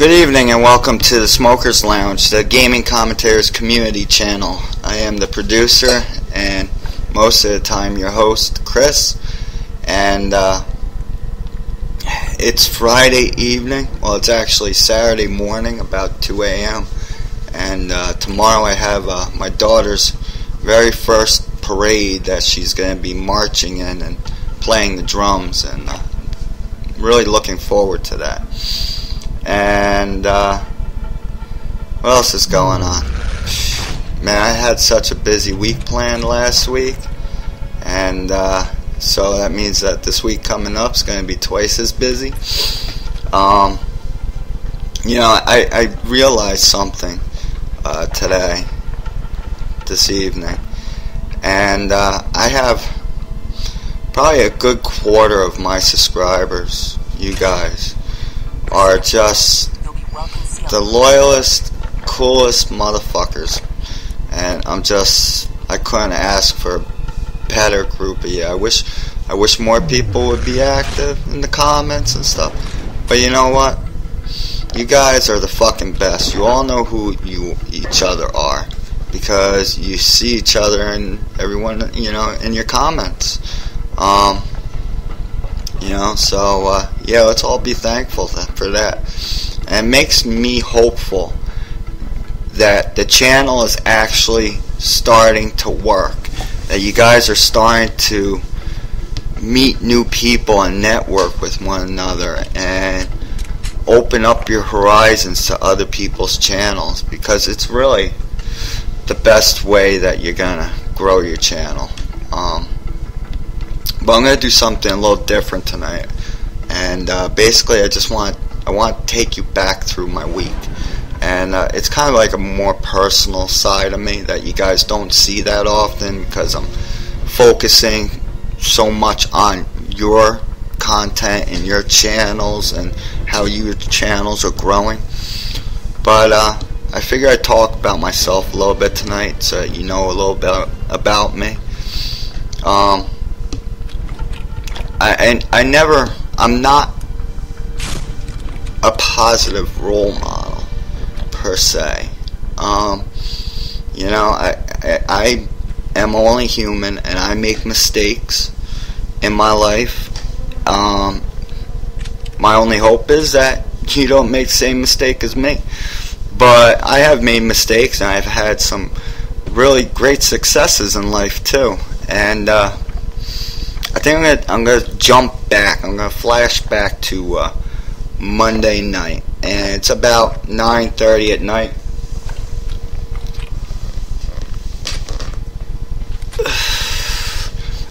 Good evening and welcome to the Smokers Lounge, the gaming commentators community channel. I am the producer and most of the time your host, Kris, and it's Friday evening. Well, it's actually Saturday morning, about 2 a.m. and tomorrow I have my daughter's very first parade that she's going to be marching in and playing the drums, and really looking forward to that. And what else is going on? Man, I had such a busy week planned last week, and so that means that this week coming up is going to be twice as busy. You know, I realized something this evening, and I have probably a good quarter of my subscribers, you guys, are just the loyalest, coolest motherfuckers, and I couldn't ask for a better group of you. I wish more people would be active in the comments and stuff, but you know what? You guys are the fucking best. You all know who each other are, because you see each other and everyone, you know, in your comments. You know, so yeah, let's all be thankful for that. And it makes me hopeful that the channel is actually starting to work, that you guys are starting to meet new people and network with one another and open up your horizons to other people's channels, because it's really the best way that you're gonna grow your channel. But I'm going to do something a little different tonight, and basically I want to take you back through my week, and it's kind of like a more personal side of me that you guys don't see that often, because I'm focusing so much on your content and your channels and how your channels are growing. But I figure I'd talk about myself a little bit tonight, so you know a little bit about me. I'm not a positive role model per se. You know, I am only human, and I make mistakes in my life. My only hope is that you don't make the same mistake as me. But I have made mistakes, and I've had some really great successes in life too. And I think I'm gonna jump back. I'm gonna flash back to Monday night, and it's about 9:30 at night.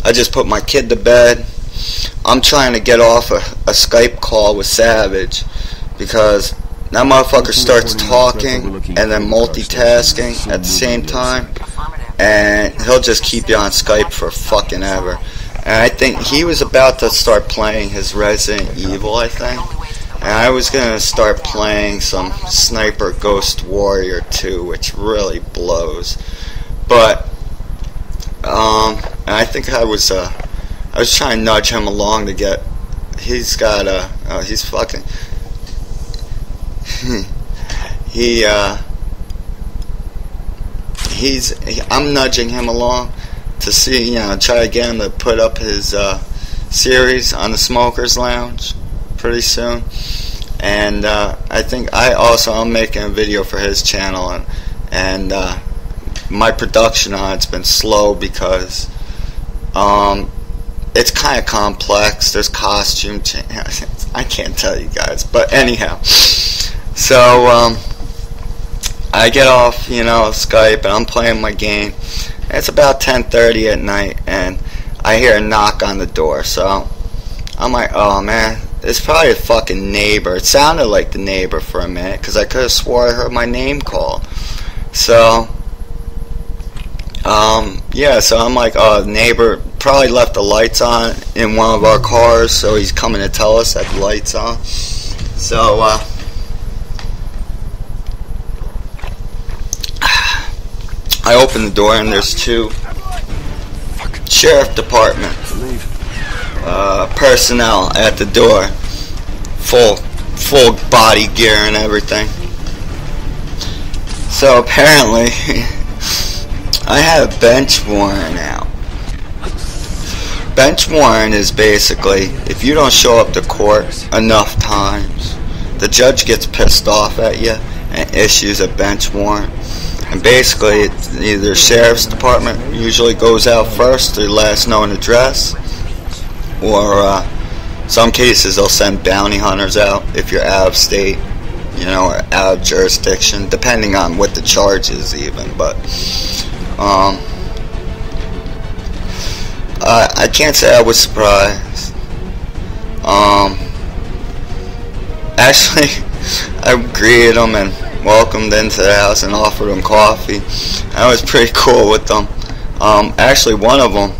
I just put my kid to bed. I'm trying to get off a Skype call with Savage, because that motherfucker starts talking and then multitasking at the same time, and he'll just keep you on Skype for fucking ever. And I think he was about to start playing his Resident Evil, I think. And I was going to start playing some Sniper Ghost Warrior 2, which really blows. But, and I think I was trying to nudge him along to get, he's got he's fucking, I'm nudging him along to see, you know, try to get him to put up his series on the Smokers Lounge pretty soon. And I think I'm making a video for his channel, and my production on it's been slow because it's kind of complex. There's costume changes. I can't tell you guys, but anyhow, so I get off, you know, Skype, and I'm playing my game. It's about 10:30 at night, and I hear a knock on the door. So I'm like, oh man, it's probably a fucking neighbor. It sounded like the neighbor for a minute, because I could have swore I heard my name called. So yeah, so I'm like, oh, the neighbor probably left the lights on in one of our cars, so he's coming to tell us that the lights on. So I open the door, and there's two sheriff department personnel at the door, full full body gear and everything. So apparently, I have bench warrant out. Bench warrant is basically, if you don't show up to court enough times, the judge gets pissed off at you and issues a bench warrant. And basically, it's either sheriff's department usually goes out first, their last known address, or some cases they'll send bounty hunters out if you're out of state, you know, or out of jurisdiction, depending on what the charge is even. But I can't say I was surprised. Actually, I greeted them and welcomed into the house and offered them coffee. I was pretty cool with them. Actually, one of them,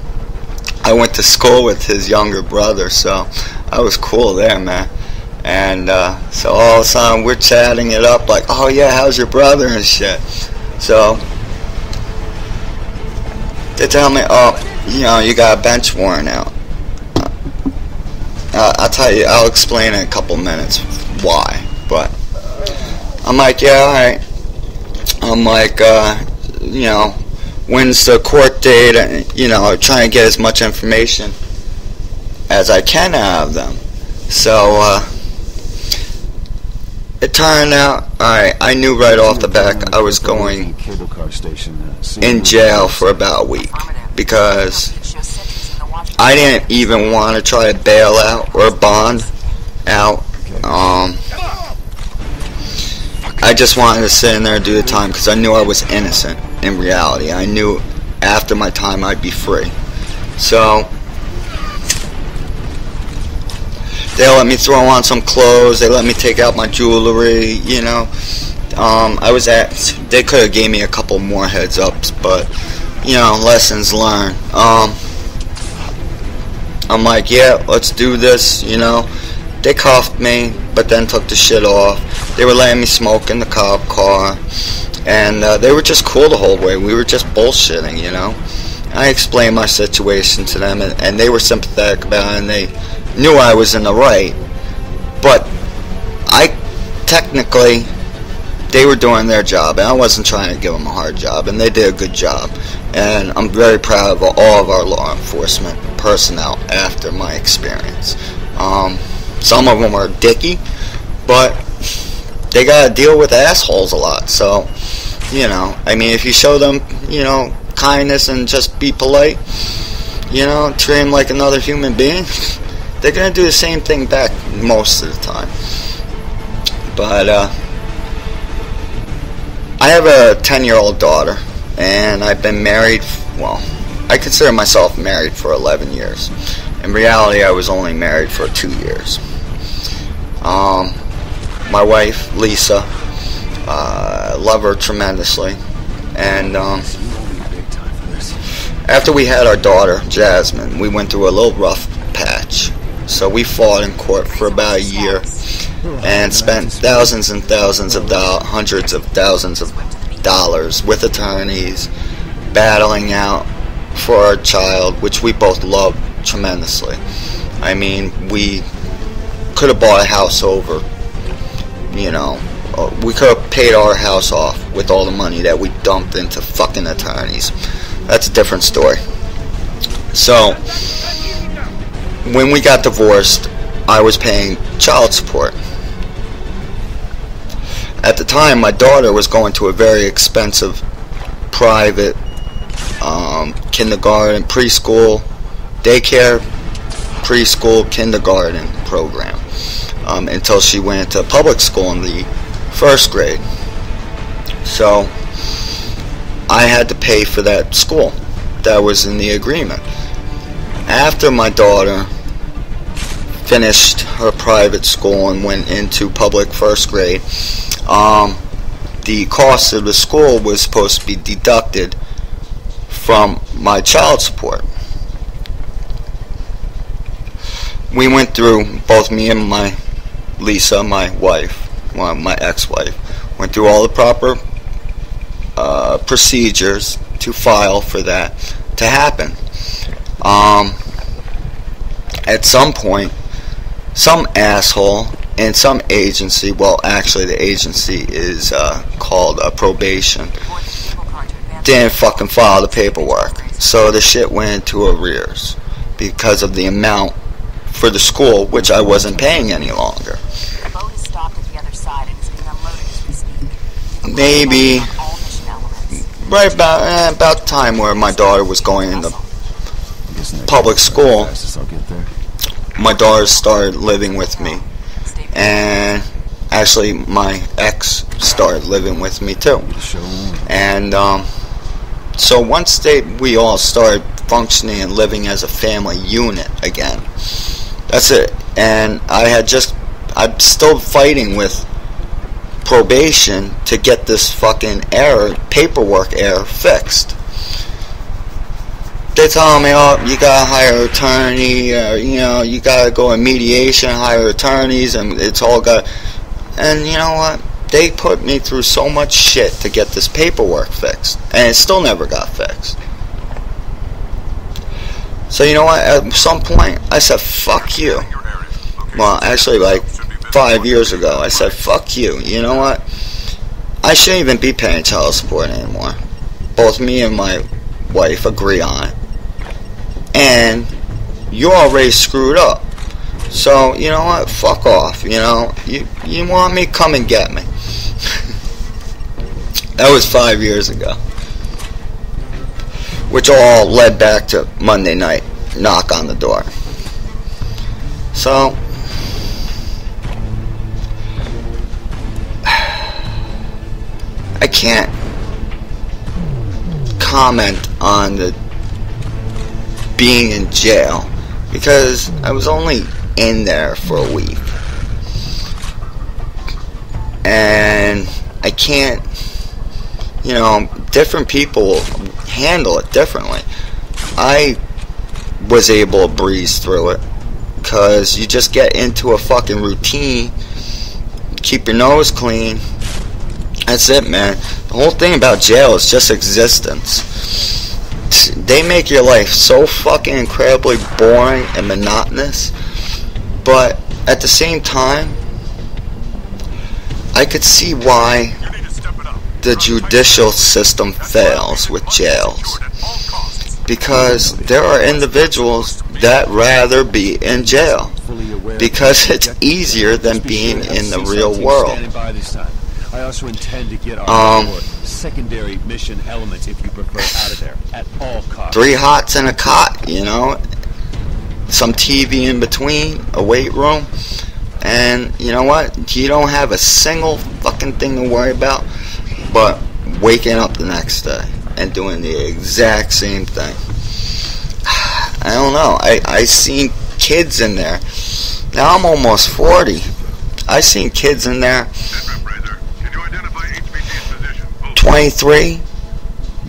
I went to school with his younger brother, so I was cool there, man. And so all of a sudden, we're chatting it up like, oh yeah, how's your brother and shit. So they tell me, oh, you know, you got a bench warrant out. I'll tell you, I'll explain in a couple minutes why. But I'm like, yeah, alright. I'm like, you know, when's the court date? And, you know, trying to get as much information as I can out of them. So, it turned out, alright, I knew right off the back I was going in jail for about a week. Because I didn't even want to try to bail out or bond out. I just wanted to sit in there and do the time because I knew I was innocent in reality. I knew after my time I'd be free. So they let me throw on some clothes. They let me take out my jewelry, you know. They could have gave me a couple more heads ups, but, you know, lessons learned. I'm like, yeah, let's do this, you know. They cuffed me, but then took the shit off. They were letting me smoke in the cop car, and they were just cool the whole way. We were just bullshitting, you know. I explained my situation to them, and they were sympathetic about it, and they knew I was in the right. But technically, they were doing their job, and I wasn't trying to give them a hard job, and they did a good job. And I'm very proud of all of our law enforcement personnel after my experience. Some of them are dicky, but they gotta deal with assholes a lot. So, you know, I mean, if you show them, you know, kindness and just be polite, you know, treat them like another human being, they're gonna do the same thing back most of the time. But I have a 10-year-old daughter, and I've been married, well, I consider myself married for 11 years. In reality, I was only married for 2 years. My wife, Lisa, love her tremendously. And after we had our daughter, Jasmine, we went through a little rough patch. So we fought in court for about a year and spent thousands and thousands of dollars, hundreds of thousands of dollars with attorneys battling out for our child, which we both loved tremendously. I mean, we could have bought a house over, you know, we could have paid our house off with all the money that we dumped into fucking attorneys. That's a different story. So when we got divorced, I was paying child support. At the time, my daughter was going to a very expensive private kindergarten, preschool, daycare, preschool, kindergarten program until she went to public school in the first grade. So I had to pay for that school. That was in the agreement. After my daughter finished her private school and went into public first grade, the cost of the school was supposed to be deducted from my child support. We went through, both me and my Lisa, my wife, well, my ex-wife, went through all the proper procedures to file for that to happen. At some point, some asshole in some agency, well, actually the agency is called probation, didn't fucking file the paperwork. So the shit went into arrears because of the amount for the school, which I wasn't paying any longer. Maybe right about the time where my daughter was going into public school, my daughter started living with me, and actually my ex started living with me too. And so once we all started functioning and living as a family unit again, that's it. And I'm still fighting with probation to get this fucking paperwork error fixed. They tell me, oh, you gotta hire an attorney, or, you gotta go in mediation, hire attorneys, and it's all got... And you know what? They put me through so much shit to get this paperwork fixed, and it still never got fixed. So you know what? At some point, I said, fuck you. Well, actually, like 5 years ago, I said, fuck you. You know what? I shouldn't even be paying child support anymore. Both me and my wife agree on it. And you're already screwed up. So, you know what? Fuck off. You want me? Come and get me. That was 5 years ago. Which all led back to Monday night. Knock on the door. So, I can't comment on the being in jail because I was only in there for a week, and I can't, different people handle it differently. I was able to breeze through it because you just get into a fucking routine, keep your nose clean. That's it, man. The whole thing about jail is just existence. They make your life so fucking incredibly boring and monotonous, but at the same time, I could see why the judicial system fails with jails. Because there are individuals that rather be in jail because it's easier than being in the real world. I also intend to get secondary mission elements, if you prefer, out of there at all costs. 3 hots and a cot, some TV in between, a weight room, and you know what? You don't have a single fucking thing to worry about but waking up the next day and doing the exact same thing. I don't know. I seen kids in there. Now I'm almost 40. I seen kids in there 23,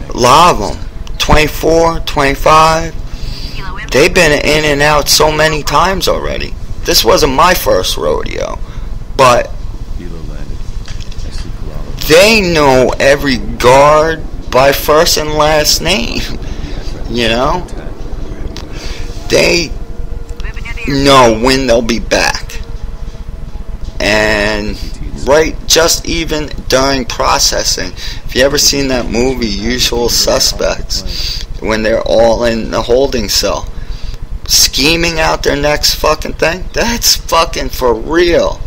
a lot of them, 24, 25. They've been in and out so many times already. This wasn't my first rodeo, but they know every guard by first and last name. They know when they'll be back. And right, just even during processing. If you ever seen that movie, Usual Suspects, when they're all in the holding cell, scheming out their next fucking thing, that's fucking for real.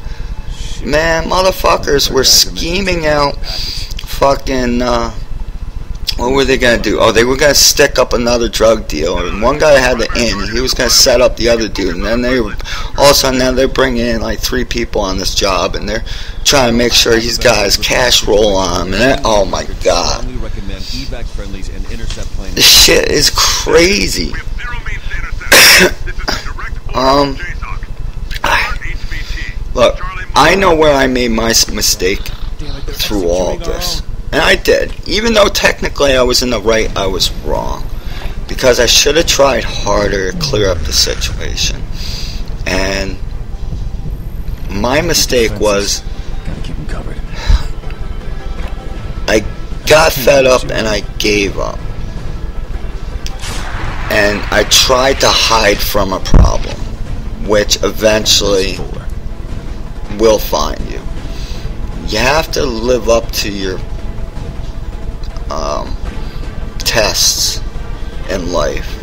Man, motherfuckers were scheming out fucking, what were they going to do? Oh, they were going to stick up another drug dealer. And one guy had the in. He was going to set up the other dude. And then all of a sudden now they're bringing in like 3 people on this job. And they're trying to make sure he's got his cash roll on him. And oh my God. This shit is crazy. Look, I know where I made my mistake through all this. And I did. Even though technically I was in the right, I was wrong. Because I should have tried harder to clear up the situation. And my mistake was I got fed up and I gave up. And I tried to hide from a problem, which eventually will find you. You have to live up to your tests in life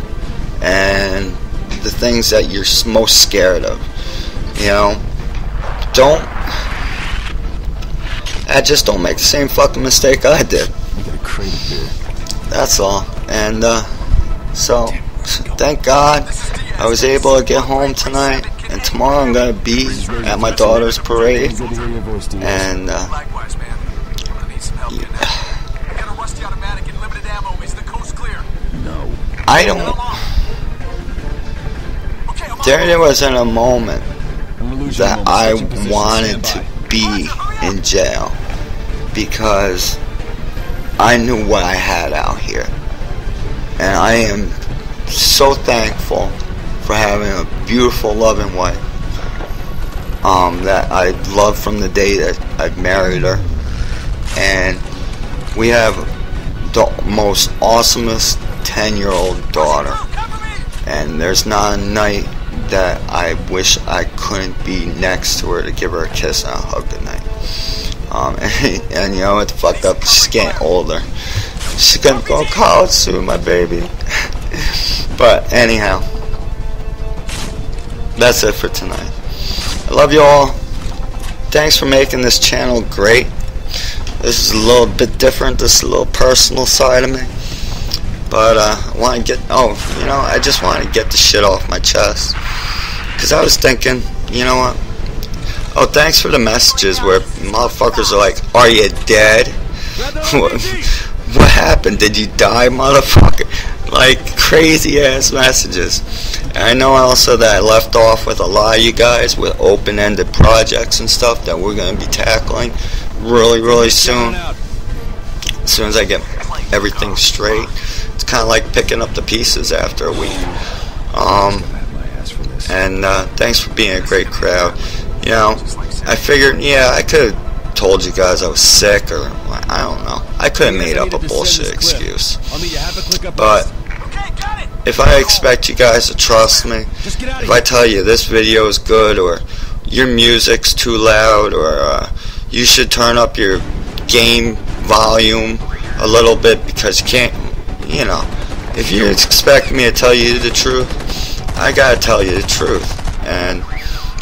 and the things that you're most scared of. You know, just don't make the same fucking mistake I did. That's all. And so thank God I was able to get home tonight, and tomorrow I'm gonna be at my daughter's parade. And there wasn't a moment that I wanted to be in jail, because I knew what I had out here. And I am so thankful for having a beautiful, loving wife that I loved from the day that I married her. And we have the most awesomest 10-year-old daughter. And there's not a night that I wish I couldn't be next to her to give her a kiss and a hug tonight. And you know, it's fucked up. She's getting older. She's gonna go to college soon, my baby. But anyhow, that's it for tonight. I love you all. Thanks for making this channel great. This is a little bit different. This is a little personal side of me. But I want to get, I just want to get the shit off my chest. Because I was thinking, you know what? Oh, thanks for the messages where motherfuckers are like, are you dead? What happened? Did you die, motherfucker? Like, crazy ass messages. And I know also that I left off with a lot of you guys with open-ended projects and stuff that we're going to be tackling really, really soon. As soon as I get everything straight. It's kind of like picking up the pieces after a week. And thanks for being a great crowd. You know, I figured, yeah, I could have told you guys I was sick, or I don't know. I could have made up a bullshit excuse. But if I expect you guys to trust me, if I tell you this video is good, or your music's too loud, or you should turn up your game volume a little bit because you can't, you know, if you expect me to tell you the truth, I gotta tell you the truth. And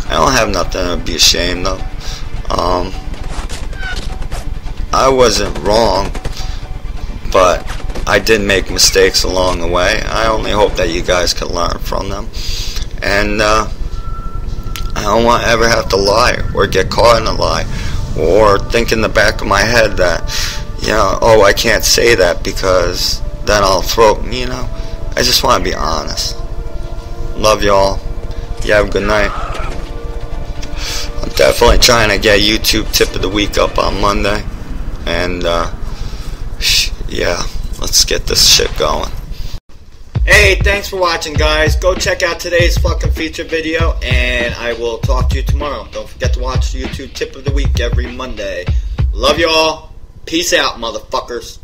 I don't have nothing to be ashamed of. I wasn't wrong, but I did make mistakes along the way. I only hope that you guys can learn from them. And I don't want to ever have to lie or get caught in a lie, or think in the back of my head that, you know, oh, I can't say that because then I'll throw, you know. I just want to be honest. Love y'all. You have a good night. I'm definitely trying to get YouTube tip of the week up on Monday. And, yeah, let's get this shit going. Hey, thanks for watching, guys. Go check out today's fucking feature video, and I will talk to you tomorrow. Don't forget to watch the YouTube tip of the week every Monday. Love y'all. Peace out, motherfuckers.